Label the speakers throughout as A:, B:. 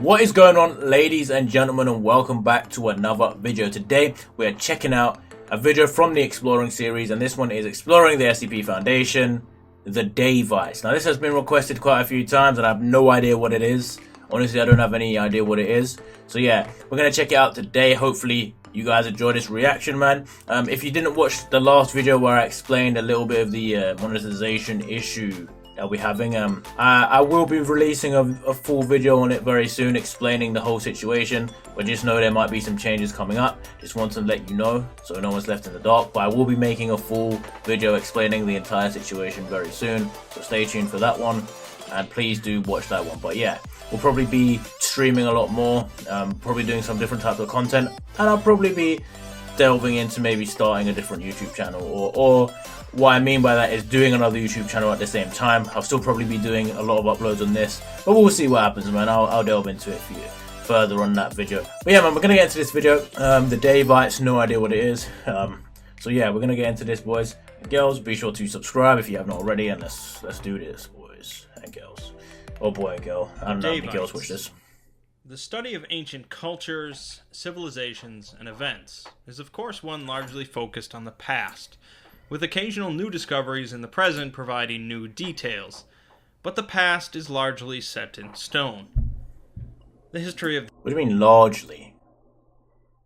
A: What is going on, ladies and gentlemen, and welcome back to another video. Today we are checking out a video from the Exploring series, and this one is exploring the SCP Foundation, the Daevites. Now this has been requested quite a few times and I have no idea what it is. Honestly, I don't have any idea what it is. So yeah, we're going to check it out today. Hopefully you guys enjoy this reaction, man. If you didn't watch the last video where I explained a little bit of the monetization issue that we're having, I will be releasing a full video on it very soon, explaining the whole situation, but just know there might be some changes coming up. Just want to let you know so no one's left in the dark, but I will be making a full video explaining the entire situation very soon, so stay tuned for that one and please do watch that one. But yeah, we'll probably be streaming a lot more, probably doing some different types of content, and I'll probably be delving into maybe starting a different YouTube channel, or what I mean by that is doing another YouTube channel at the same time. I'll still probably be doing a lot of uploads on this, but we'll see what happens, man. I'll delve into it for you further on that video. But yeah, man, we're gonna get into this video. The Daevites, no idea what it is. So yeah, we're gonna get into this, boys and girls. Be sure to subscribe if you haven't already, and let's do this, boys and girls. Oh boy and girl, I don't know how many girls watch this.
B: The study of ancient cultures, civilizations, and events is of course one largely focused on the past, with occasional new discoveries in the present providing new details, but the past is largely set in stone. The history of...
A: What do you mean, largely?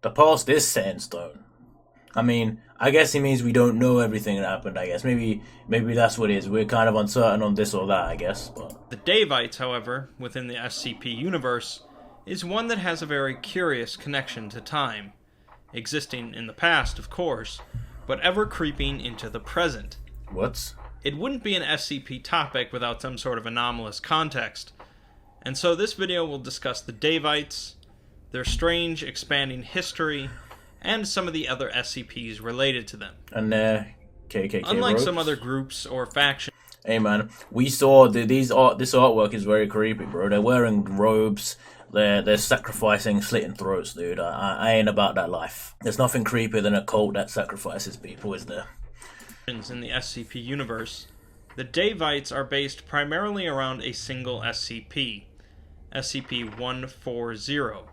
A: The past is set in stone. I mean, I guess it means we don't know everything that happened, I guess. Maybe that's what it is. We're kind of uncertain on this or that, I guess. But...
B: The Daevites, however, within the SCP universe, is one that has a very curious connection to time, existing in the past, of course, but ever creeping into the present.
A: What?
B: It wouldn't be an SCP topic without some sort of anomalous context, and so this video will discuss the Daevites, their strange expanding history, and some of the other SCPs related to them.
A: And KKK
B: Unlike
A: ropes.
B: some other groups or factions.
A: Hey man, we saw this artwork is very creepy, bro. They're wearing robes. They're sacrificing, slitting throats, dude. I ain't about that life. There's nothing creepier than a cult that sacrifices people, is there?
B: In the SCP universe, the Daevites are based primarily around a single SCP, SCP-140.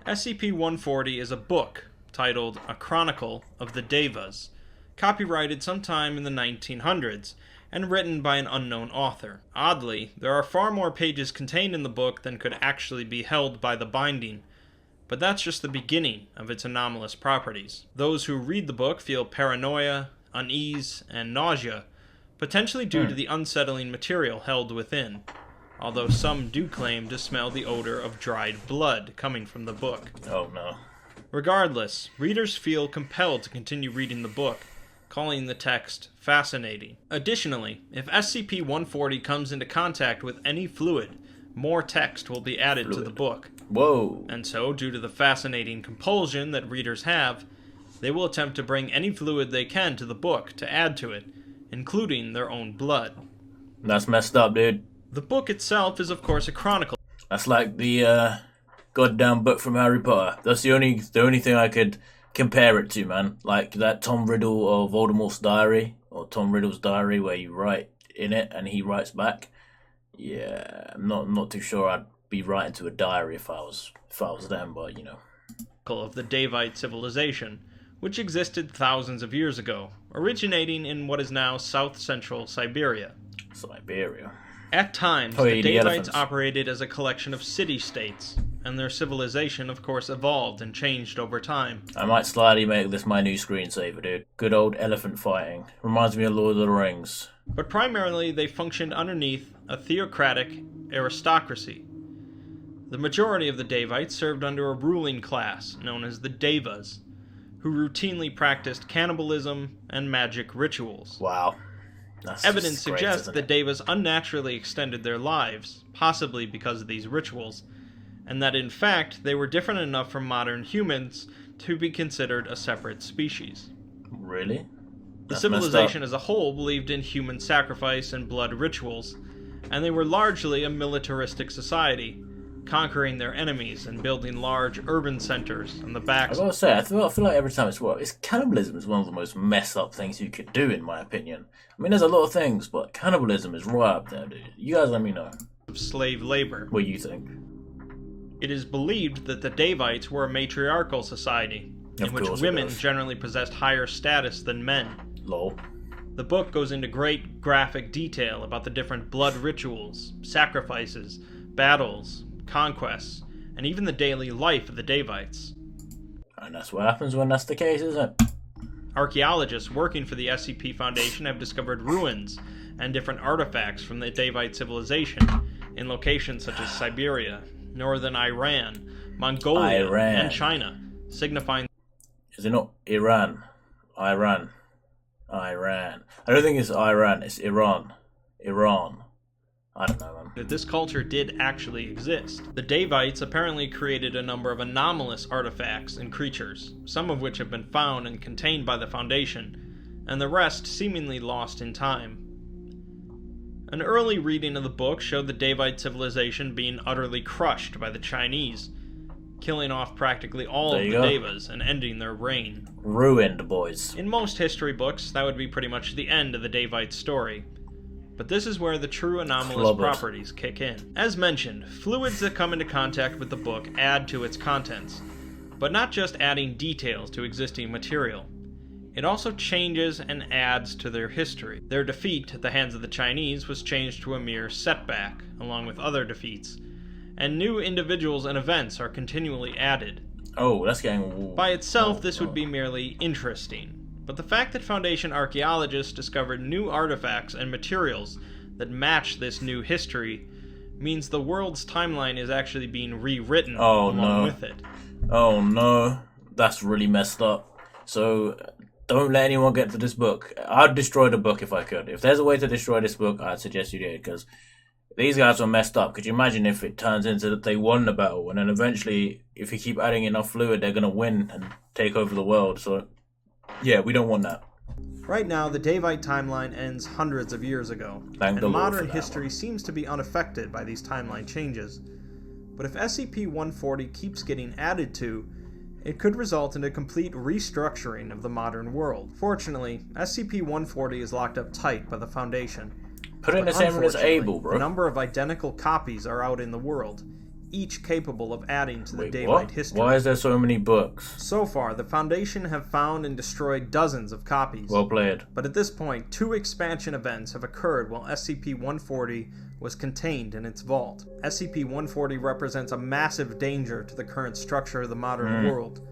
B: SCP-140 is a book titled A Chronicle of the Daevas, copyrighted sometime in the 1900s, and written by an unknown author. Oddly, there are far more pages contained in the book than could actually be held by the binding, but that's just the beginning of its anomalous properties. Those who read the book feel paranoia, unease, and nausea, potentially due to the unsettling material held within, although some do claim to smell the odor of dried blood coming from the book.
A: Oh no.
B: Regardless, readers feel compelled to continue reading the book, calling the text fascinating. Additionally, if SCP-140 comes into contact with any fluid, more text will be added to the book.
A: Whoa.
B: And so, due to the fascinating compulsion that readers have, they will attempt to bring any fluid they can to the book to add to it, including their own blood.
A: That's messed up, dude.
B: The book itself is of course a chronicle.
A: That's like the goddamn book from Harry Potter. That's the only thing I could compare it to, man. Like that Tom Riddle or Voldemort's diary, or Tom Riddle's diary, where you write in it and he writes back. Yeah, I'm not too sure I'd be writing to a diary if I was them, but you know.
B: Of the Daevite civilization, which existed thousands of years ago, originating in what is now south-central Siberia.
A: Siberia.
B: At times, the Daevites operated as a collection of city-states, and their civilization, of course, evolved and changed over time.
A: I might slightly make this my new screensaver, dude. Good old elephant fighting. Reminds me of Lord of the Rings.
B: But primarily, they functioned underneath a theocratic aristocracy. The majority of the Daevites served under a ruling class, known as the Daevas, who routinely practiced cannibalism and magic rituals.
A: Wow. That's
B: Evidence
A: great,
B: suggests that Daevas unnaturally extended their lives, possibly because of these rituals, and that in fact they were different enough from modern humans to be considered a separate species.
A: Really?
B: The civilization as a whole believed in human sacrifice and blood rituals, and they were largely a militaristic society, conquering their enemies and building large urban centers on the backs.
A: I gotta say, I feel like every time cannibalism is one of the most messed up things you could do, in my opinion. I mean, there's a lot of things, but cannibalism is right up there, dude. You guys let me know.
B: Of slave labor.
A: What do you think?
B: It is believed that the Daevites were a matriarchal society, in which women generally possessed higher status than men.
A: Lol.
B: The book goes into great graphic detail about the different blood rituals, sacrifices, battles, conquests, and even the daily life of the Daevites.
A: And that's what happens when that's the case, isn't it?
B: Archaeologists working for the SCP Foundation have discovered ruins and different artifacts from the Daevite civilization in locations such as Siberia, northern Iran, Mongolia, and China, signifying...
A: Is it not Iran? Iran. I don't think it's Iran, it's Iran. I don't know, man.
B: That this culture did actually exist. The Daevites apparently created a number of anomalous artifacts and creatures, some of which have been found and contained by the Foundation, and the rest seemingly lost in time. An early reading of the book showed the Daevite civilization being utterly crushed by the Chinese, killing off practically all of the Daevas and ending their reign.
A: Ruined, boys.
B: In most history books, that would be pretty much the end of the Daevite story. But this is where the true anomalous properties kick in. As mentioned, fluids that come into contact with the book add to its contents, but not just adding details to existing material. It also changes and adds to their history. Their defeat at the hands of the Chinese was changed to a mere setback, along with other defeats, and new individuals and events are continually added.
A: Oh, that's getting...
B: By itself, this would be merely interesting. But the fact that Foundation archaeologists discovered new artifacts and materials that match this new history means the world's timeline is actually being rewritten along with it.
A: Oh no, that's really messed up. So, don't let anyone get to this book. I'd destroy the book if I could. If there's a way to destroy this book, I'd suggest you did, because these guys are messed up. Could you imagine if it turns into that they won the battle, and then eventually, if you keep adding enough fluid, they're going to win and take over the world. So, yeah, we don't want that.
B: Right now, the Daevite timeline ends hundreds of years ago, and modern history seems to be unaffected by these timeline changes. But if SCP-140 keeps getting added to, it could result in a complete restructuring of the modern world. Fortunately, SCP-140 is locked up tight by the Foundation.
A: Put it in the same room as Able, bro.
B: A number of identical copies are out in the world, each capable of adding to the Daevite history.
A: Why is there so many books?
B: So far, the Foundation have found and destroyed dozens of copies.
A: Well played.
B: But at this point, 2 expansion events have occurred while SCP-140 was contained in its vault. SCP-140 represents a massive danger to the current structure of the modern world,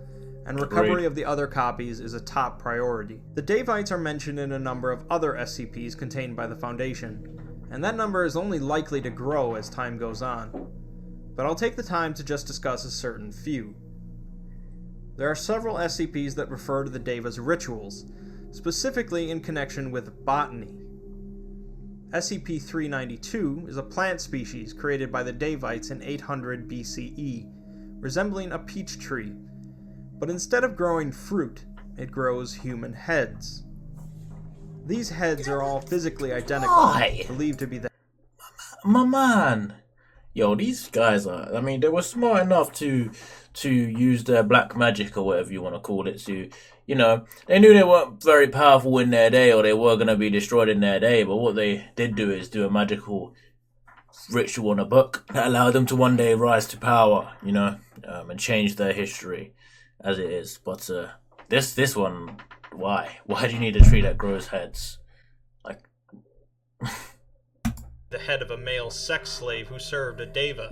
B: and recovery of the other copies is a top priority. The Daevites are mentioned in a number of other SCPs contained by the Foundation, and that number is only likely to grow as time goes on. But I'll take the time to just discuss a certain few. There are several SCPs that refer to the Daeva's rituals, specifically in connection with botany. SCP-392 is a plant species created by the Daevites in 800 BCE, resembling a peach tree, but instead of growing fruit, it grows human heads. These heads are all physically identical, believed to be the...
A: My man! Yo, these guys are... I mean, they were smart enough to use their black magic, or whatever you want to call it, to... You know, they knew they weren't very powerful in their day, or they were going to be destroyed in their day, but what they did do is do a magical ritual in a book that allowed them to one day rise to power, you know, and change their history as it is. But this one, why? Why do you need a tree that grows heads? Like...
B: the head of a male sex slave who served a daeva,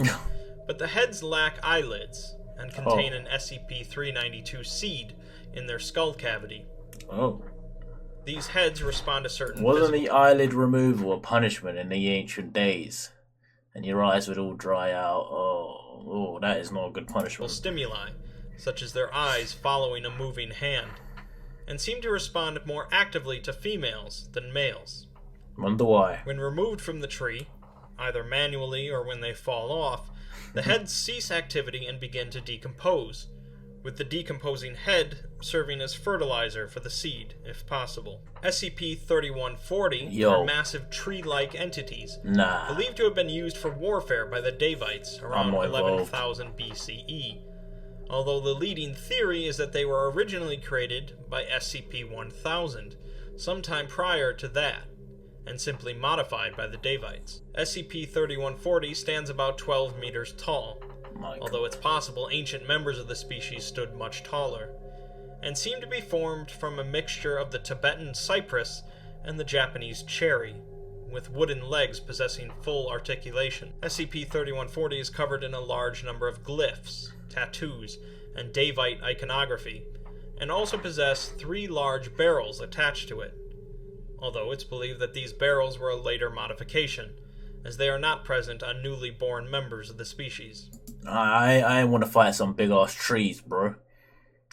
B: but the heads lack eyelids and contain an SCP-392 seed in their skull cavity.
A: Oh.
B: These heads respond to certain...
A: Wasn't the eyelid removal a punishment in the ancient days? And your eyes would all dry out. Oh, that is not a good punishment.
B: Stimuli, such as their eyes following a moving hand, and seem to respond more actively to females than males.
A: Wonder why.
B: When removed from the tree, either manually or when they fall off, the heads cease activity and begin to decompose, with the decomposing head serving as fertilizer for the seed, if possible. SCP-3140 are massive tree-like entities, believed to have been used for warfare by the Daevites around 11,000 BCE, although the leading theory is that they were originally created by SCP-1000, sometime prior to that, and simply modified by the Daevites. SCP-3140 stands about 12 meters tall, although it's possible ancient members of the species stood much taller, and seem to be formed from a mixture of the Tibetan cypress and the Japanese cherry, with wooden legs possessing full articulation. SCP-3140 is covered in a large number of glyphs, tattoos, and Daevite iconography, and also possess 3 large barrels attached to it, although it's believed that these barrels were a later modification, as they are not present on newly born members of the species.
A: I want to fight some big ass trees, bro.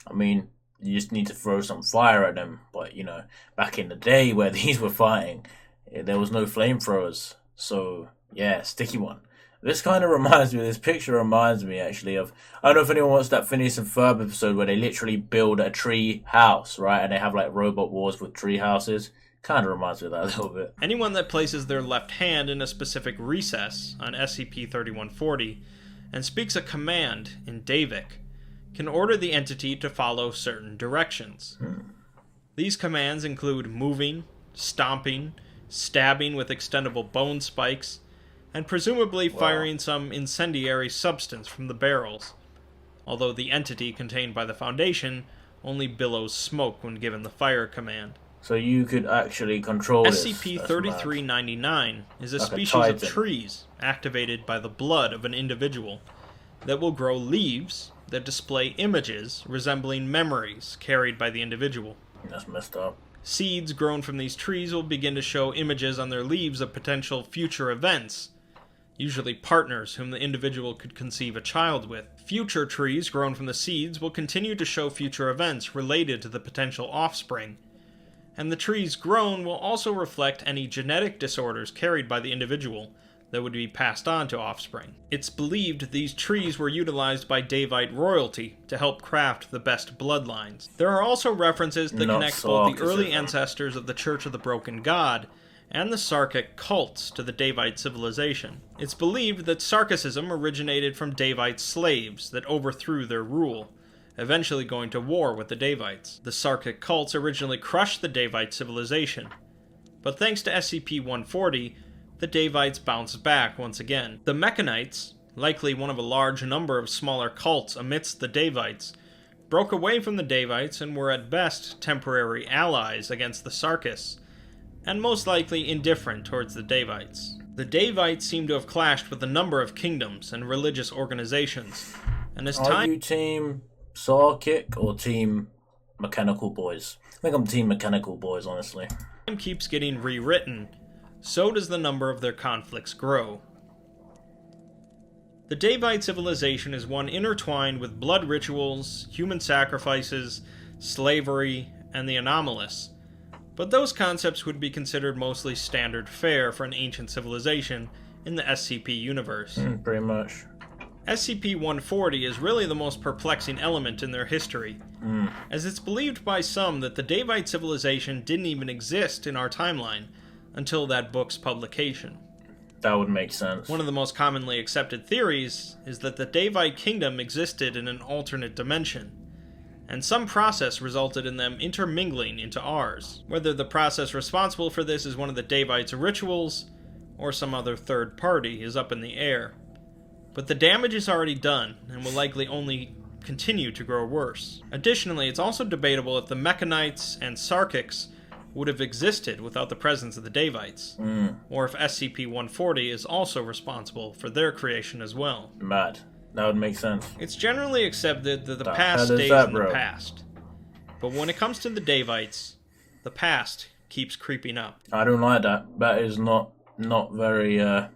A: I mean, you just need to throw some fire at them, but you know, back in the day where these were fighting, there was no flamethrowers, so yeah, sticky one. This picture reminds me actually of, I don't know if anyone watched that Phineas and Ferb episode where they literally build a tree house, right? And they have like robot wars with tree houses. Kind of reminds me of that a little bit.
B: Anyone that places their left hand in a specific recess on SCP-3140 and speaks a command in daevic can order the entity to follow certain directions. These commands include moving, stomping, stabbing with extendable bone spikes, and presumably firing some incendiary substance from the barrels, although the entity contained by the Foundation only billows smoke when given the fire command.
A: So you could actually control this.
B: SCP-3399 is a
A: Like
B: species of trees activated by the blood of an individual that will grow leaves that display images resembling memories carried by the individual.
A: That's messed up.
B: Seeds grown from these trees will begin to show images on their leaves of potential future events, usually partners whom the individual could conceive a child with. Future trees grown from the seeds will continue to show future events related to the potential offspring, and the trees grown will also reflect any genetic disorders carried by the individual that would be passed on to offspring. It's believed these trees were utilized by Daevite royalty to help craft the best bloodlines. There are also references that connect both the early ancestors of the Church of the Broken God and the Sarkic cults to the Daevite civilization. It's believed that Sarkicism originated from Daevite slaves that overthrew their rule, eventually going to war with the Daevites. The Sarkic cults originally crushed the Daevite civilization, but thanks to SCP-140, the Daevites bounced back once again. The Mechanites, likely one of a large number of smaller cults amidst the Daevites, broke away from the Daevites and were at best temporary allies against the Sarkis, and most likely indifferent towards the Daevites. The Daevites seem to have clashed with a number of kingdoms and religious organizations, and as time...
A: Are you Team Sarkic or Team Mechanical Boys? I think I'm Team Mechanical Boys, honestly.
B: Time keeps getting rewritten, so does the number of their conflicts grow. The Daevite civilization is one intertwined with blood rituals, human sacrifices, slavery, and the anomalous, but those concepts would be considered mostly standard fare for an ancient civilization in the SCP universe.
A: Pretty much.
B: SCP-140 is really the most perplexing element in their history, as it's believed by some that the Daevite civilization didn't even exist in our timeline until that book's publication.
A: That would make sense.
B: One of the most commonly accepted theories is that the Daevite kingdom existed in an alternate dimension, and some process resulted in them intermingling into ours. Whether the process responsible for this is one of the Daevites' rituals, or some other third party, is up in the air. But the damage is already done, and will likely only continue to grow worse. Additionally, it's also debatable if the Mechanites and Sarkics would have existed without the presence of the Daevites, or if SCP-140 is also responsible for their creation as well.
A: Mad. That would make sense.
B: It's generally accepted that the past stays in the past, but when it comes to the Daevites, the past keeps creeping up.
A: I don't like that. That is not very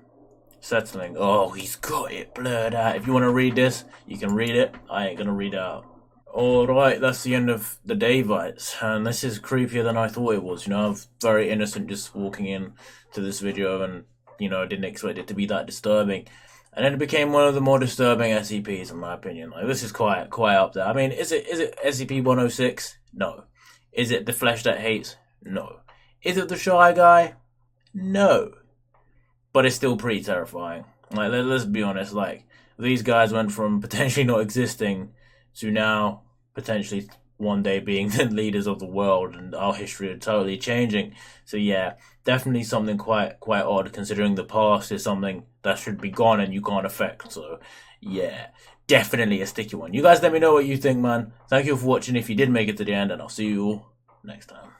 A: settling. Oh, he's got it blurred out. If you want to read this, you can read it. I ain't gonna read it out. Alright, that's the end of the Daevites, and this is creepier than I thought it was. You know, I'm very innocent just walking in to this video and, you know, didn't expect it to be that disturbing. And then it became one of the more disturbing SCPs, in my opinion. Like, this is quite up there. I mean, is it SCP-106? No. Is it the Flesh That Hates? No. Is it the Shy Guy? No. But it's still pretty terrifying. Like, let's be honest, like, these guys went from potentially not existing to now potentially one day being the leaders of the world and our history are totally changing. So yeah, definitely something quite odd, considering the past is something that should be gone and you can't affect. So yeah, definitely a sticky one. You guys let me know what you think, man. Thank you for watching if you did make it to the end, and I'll see you all next time.